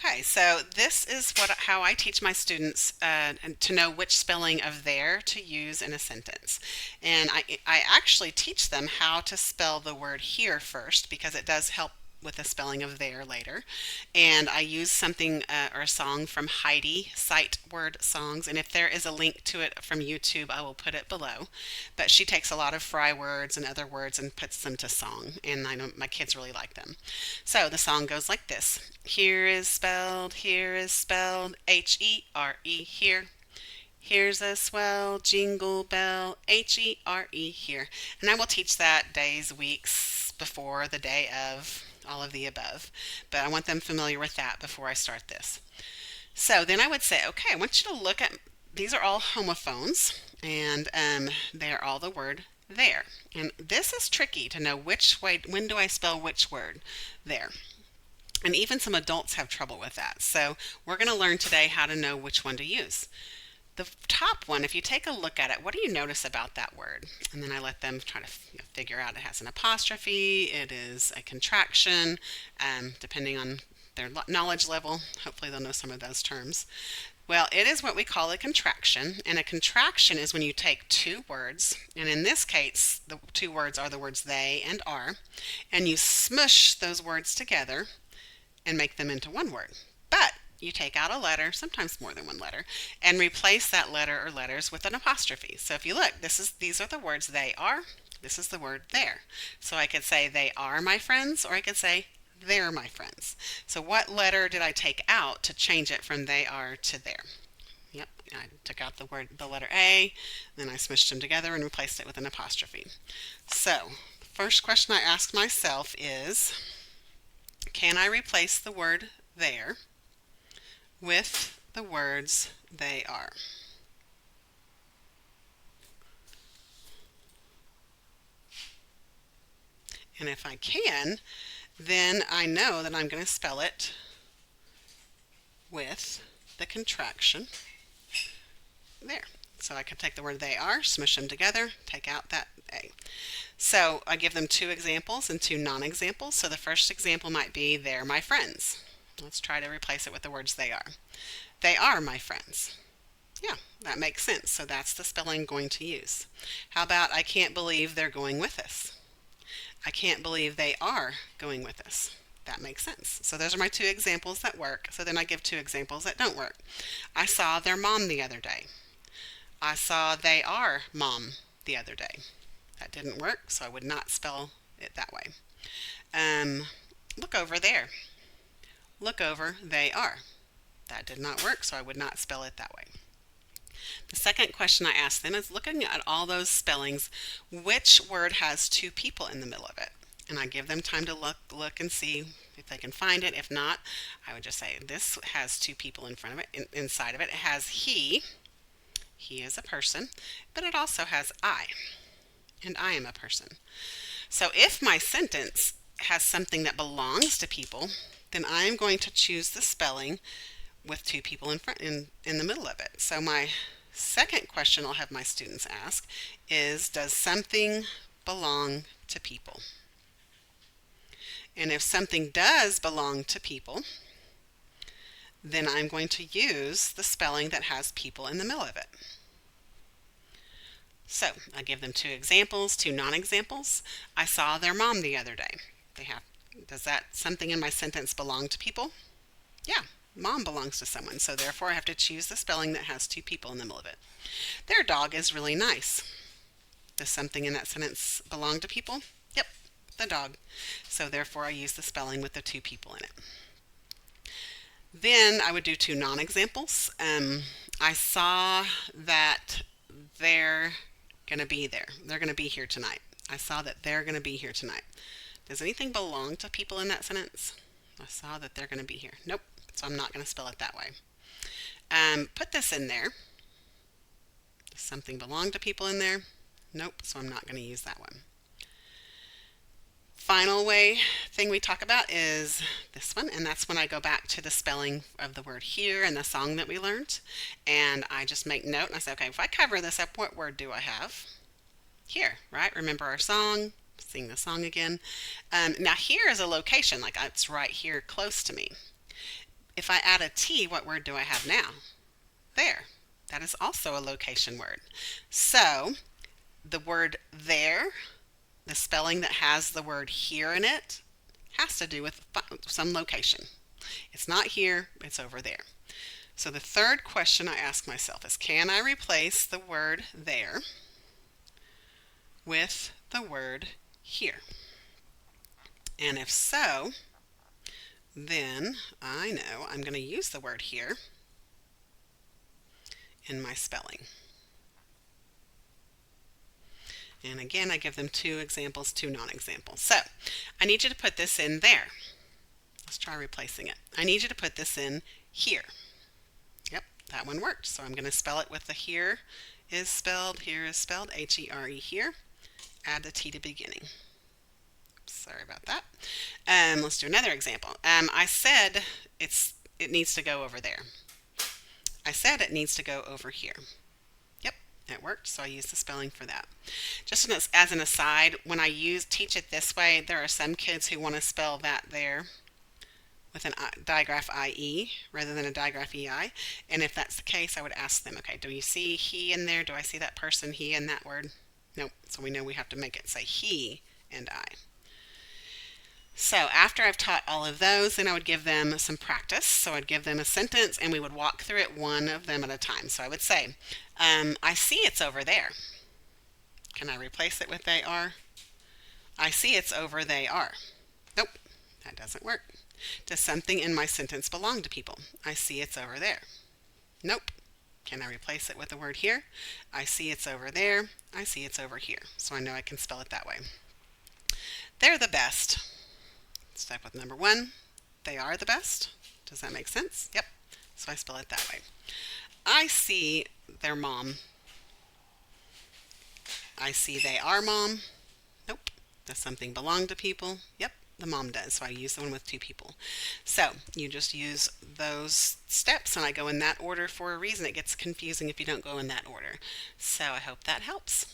Okay, so this is how I teach my students to know which spelling of there to use in a sentence. And I actually teach them how to spell the word here first because it does help with the spelling of there later. And I use something or a song from Heidi, Sight Word Songs. And if there is a link to it from YouTube, I will put it below. But she takes a lot of fry words and other words and puts them to song. And I know my kids really like them. So the song goes like this. Here is spelled Here. Here's a swell jingle bell, Here. And I will teach that days, weeks before the day of all of the above. But I want them familiar with that before I start this. So then I would say, okay, I want you to look at, these are all homophones, and they're all the word there. And this is tricky to know which way, when do I spell which word there. And even some adults have trouble with that. So we're going to learn today how to know which one to use. The top one, if you take a look at it, what do you notice about that word? And then I let them try to figure out it has an apostrophe, it is a contraction, depending on their knowledge level. Hopefully they'll know some of those terms. Well, it is what we call a contraction, and a contraction is when you take two words, and in this case, the two words are the words they and are, and you smush those words together and make them into one word. But you take out a letter, sometimes more than one letter, and replace that letter or letters with an apostrophe. So if you look, these are the words they are, this is the word there. So I could say they are my friends, or I could say they're my friends. So what letter did I take out to change it from they are to there? Yep, I took out the letter A, then I smushed them together and replaced it with an apostrophe. So the first question I ask myself is, can I replace the word there with the words they are? And if I can, then I know that I'm going to spell it with the contraction there. So I could take the word they are, smush them together, take out that A. So I give them two examples and two non-examples. So the first example might be, they're my friends. Let's try to replace it with the words they are. They are my friends. Yeah, that makes sense. So that's the spelling I'm going to use. How about, I can't believe they're going with us? I can't believe they are going with us. That makes sense. So those are my two examples that work. So then I give two examples that don't work. I saw their mom the other day. I saw they are mom the other day. That didn't work, so I would not spell it that way. Look over there. Look over, they are. That did not work, so I would not spell it that way. The second question I ask them is, looking at all those spellings, which word has two people in the middle of it? And I give them time to look and see if they can find it. If not, I would just say this has two people in front of it, inside of it. It has he. He is a person, but it also has I, and I am a person. So if my sentence has something that belongs to people, then I'm going to choose the spelling with two people in front in the middle of it. So my second question I'll have my students ask is, does something belong to people? And if something does belong to people, then I'm going to use the spelling that has people in the middle of it. So I give them two examples, two non-examples. I saw their mom the other day. Does that something in my sentence belong to people? Yeah, mom belongs to someone, so therefore I have to choose the spelling that has two people in the middle of it. Their dog is really nice. Does something in that sentence belong to people? Yep, the dog. So therefore I use the spelling with the two people in it. Then I would do two non-examples. I saw that they're going to be there. They're going to be here tonight. I saw that they're going to be here tonight. Does anything belong to people in that sentence? I saw that they're going to be here. Nope. So I'm not going to spell it that way. Put this in there. Does something belong to people in there? Nope. So I'm not going to use that one. Final thing we talk about is this one, and that's when I go back to the spelling of the word here and the song that we learned, and I just make note and I say, okay, if I cover this up, what word do I have? Here, right? Remember our song? Sing the song again. Now here is a location, like it's right here close to me. If I add a T, what word do I have now? There. That is also a location word. So the word there, the spelling that has the word here in it, has to do with some location. It's not here, it's over there. So the third question I ask myself is, can I replace the word there with the word here? And if so, then I know I'm going to use the word here in my spelling. And again, I give them 2 examples, 2 non-examples. So I need you to put this in there. Let's try replacing it. I need you to put this in here. Yep, that one worked. So I'm going to spell it with the here is spelled H-E-R-E here. Add the T to beginning. Sorry about that. Let's do another example. I said it needs to go over there. I said it needs to go over here. Yep, it worked, so I used the spelling for that. Just as an aside, when I teach it this way, there are some kids who want to spell that there with a digraph IE rather than a digraph EI. And if that's the case, I would ask them, okay, do you see he in there? Do I see that person, he in that word? Nope, so we know we have to make it say he and I. So after I've taught all of those, then I would give them some practice. So I'd give them a sentence and we would walk through it one of them at a time. So I would say, I see it's over there. Can I replace it with they are? I see it's over they are. Nope, that doesn't work. Does something in my sentence belong to people? I see it's over there. Nope. Can I replace it with the word here? I see it's over there. I see it's over here. So I know I can spell it that way. They're the best. Step with number 1. They are the best. Does that make sense? Yep. So I spell it that way. I see their mom. I see they are mom. Nope. Does something belong to people? Yep, the mom does. So I use the one with 2 people. So you just use those steps, and I go in that order for a reason. It gets confusing if you don't go in that order. So I hope that helps.